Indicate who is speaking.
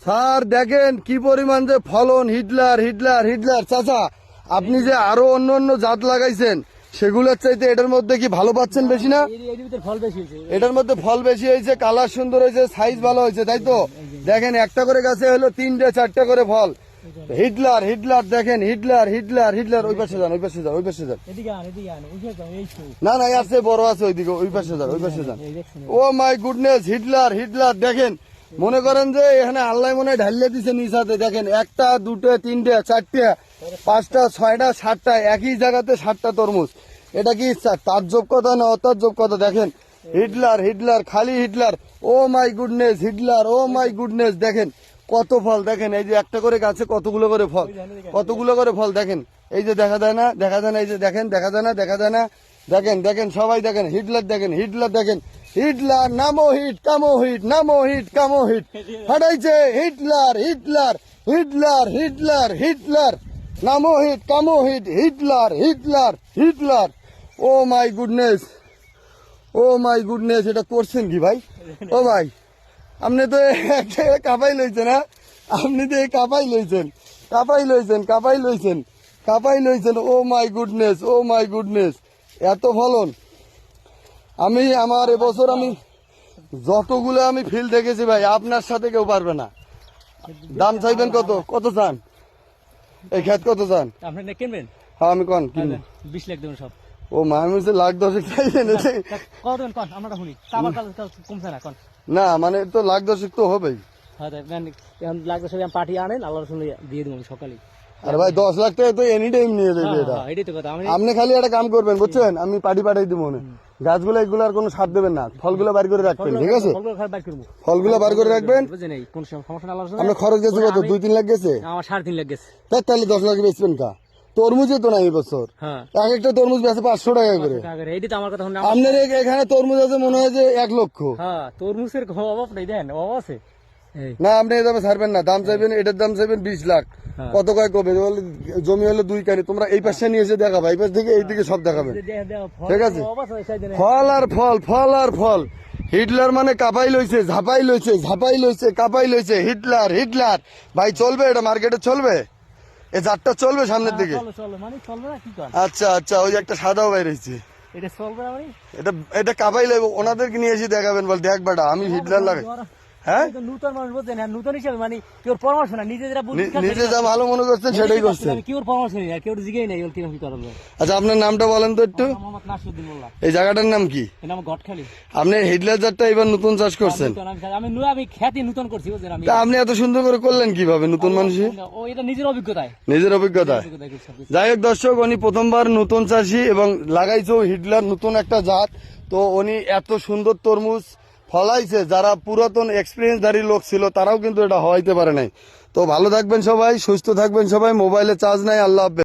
Speaker 1: Sir দেখেন কি পরিমাণ যে ফলন, হিটলার হিটলার হিটলার। চাচা আপনি যে আরো অন্য অন্য জাত লাগাইছেন সেগুলোর চাইতে এটার মধ্যে কি ভালো পাচ্ছেন বেশি না? এটার মধ্যে ফল বেশি হয়েছে, কালার সুন্দর হয়েছে, সাইজ ভালো হয়েছে, তাই তো? দেখেন একটা করে গাছে হলো 3টে 4টে করে ফল। হিটলার হিটলার দেখেন, হিটলার হিটলার হিটলার। ওই পাশে যান, ওই পাশে যান, ওই পাশে যান। না না আছে, বড় আছে ওইদিকে, ওই পাশে যান, ওই পাশে যান। ও মাই গুডনেস, হিটলার হিটলার দেখেন। মনে করেন যে এখানে আল্লাহ মনে হয় ঢালিয়ে দিছে নিচাতে। দেখেন 1টা 2টে 3টে 4টে 5টা 6টা 7টা একই জায়গাতে 7টা তরমুজ। এটা কি তাজ্জব কথা না অতাজ্জব কথা? দেখেন হিটলার হিটলার, খালি Hitler. Oh my goodness Hitler, oh my goodness দেখেন কত ফল। দেখেন এই যে একটা করে গাছে কতগুলো করে ফল, কতগুলো করে ফল। দেখেন এই যে দেখা যায় না, দেখা যায় না, এই যে দেখেন দেখা যায় না, দেখা যায় না। দেখেন দেখেন সবাই দেখেন হিটলার, দেখেন হিটলার, দেখেন হিটলার। নামো হিট কামো হিট, নামো হিট কামো হিট। ফাটাইছে Hitler Hitler Hitler Hitler Hitler. নামো হিট কামো hit, Hitler Hitler Hitler. Oh my goodness, oh my goodness. এটা করছেন কি ভাই? ও ভাই আপনি তো কাপাই লইছেন, হ্যাঁ আপনি তো কাপাই লইছেন, কাপাই লইছেন, কাপাই লইছেন, কাপাই লইছেন। ও my goodness, oh my goodness, এত ফলন। আমি আমার এবছর আমি যতগুলো আমি ফিল দেখেছি ভাই, আপনার সাথে কেউ পারবে না। দাম চাইবেন কত? কত চান? এই খেত কত চান?
Speaker 2: আপনি কিনবেন?
Speaker 1: হ্যাঁ আমি কোন কিনবেন?
Speaker 2: 20 লাখ দেবেন সব।
Speaker 1: ও মানুষ লাখ 10 চাইছেন?
Speaker 2: কত দেবেন কোন? আমরা শুনি কমছে না কোন?
Speaker 1: না মানে তো লাখ 10 তো হবেই।
Speaker 2: হ্যাঁ এখন লাখ 10 আমি পাঠিয়ে আনেন, আল্লাহ শুনে দিয়ে দেবো সকালে।
Speaker 1: আরে ভাই 10 লাখ টাকা তো এনি টাইম নিয়ে যাবে এটা।
Speaker 2: এটাই তো কথা।
Speaker 1: আপনি খালি একটা কাম করবেন বুঝছেন, আমি পাটি পাঠাই দিব মনে। গাছগুলো এগুলো আর কোনো সার দেবেন না, ফলগুলো বার করে রাখবেন, ঠিক আছে? ফলগুলো বার করে রাখবেন।
Speaker 2: কোন সমস্যা না।
Speaker 1: আপনার খরচ গেছে কত? 2-3 লাখ গেছে?
Speaker 2: আমার 3.5 লাখ গেছে।
Speaker 1: তাহলে 10 লাখ বেচবেন কা? তরমুজে তো নাই এবছর। এক একটা তরমুজ বেচে 500 টাকা করে।
Speaker 2: এইটাই তো আমার কথা।
Speaker 1: আপনার এখানে তরমুজ আছে মনে হয় যে 1 লক্ষ।
Speaker 2: হ্যাঁ তরমুজের অভাব নেই, দেন অভাব আছে
Speaker 1: না। আপনি এভাবে ছাড়বেন না, দাম চাইবেন, এটার দাম চাইবেন 20 লাখ। কত কয় কবে? জমি হলো 2 কানি, তোমরা এই পাশে নিয়ে এসে দেখাবা, এই পাশ থেকে এই দিকে সব দেখাবেন, ঠিক আছে? ফল আর ফল, ফল আর ফল। হিটলার মানে কাপাই লইছে, ঝাপাই লইছে, ঝাপাই লইছে, কাপাই লইছে। হিটলার হিটলার ভাই চলবে? এটা মার্কেটে চলবে? এই জাতটা চলবে সামনের দিকে? আচ্ছা আচ্ছা, ওই যে একটা সাদাও বাইর হয়েছে, এটা কাপাই লাগবে। ওনাদেরকে নিয়ে এসে দেখাবেন, বল দেখ বেটা আমি হিটলার লাগাই। হ্যাঁ
Speaker 2: নতুন মানুষ বলছেন, নতুন হিসেবে মানে কেউ পরামর্শ না, নিজে
Speaker 1: নিজে যা ভালো মনে করছেন সেটাই করছেন।
Speaker 2: কেউ পরামর্শ নেই, কেউ জিজ্ঞাই নাই কিরকম কি করা যায়।
Speaker 1: আচ্ছা আপনার নামটা বলেন তো একটু।
Speaker 2: মোহাম্মদ নাসিরউদ্দিন মোল্লা।
Speaker 1: এই জায়গাটার নাম কি?
Speaker 2: এর নাম গটখালি।
Speaker 1: আপনি হিটলার জাতটা এবার নতুন চাষ করছেন?
Speaker 2: আমি খ্যাতি নতুন করছি বুঝলেন।
Speaker 1: তা আপনি এত সুন্দর করে করলেন কিভাবে? নতুন মানুষ,
Speaker 2: ও এটা নিজের অভিজ্ঞতায়,
Speaker 1: নিজের অভিজ্ঞতায়। যাই হোক দর্শক, উনি প্রথমবার নতুন চাষি এবং লাগাইছে হিটলার নতুন একটা জাত। তো উনি এত সুন্দর তরমুজ ফলাইছে, যারা পুরাতন এক্সপিরিয়েন্সধারী লোক ছিল তারাও কিন্তু এটা হওয়াইতে পারে নাই। তো ভালো থাকবেন সবাই, সুস্থ থাকবেন সবাই। মোবাইলে চার্জ নাই। আল্লাহ হাফেজ।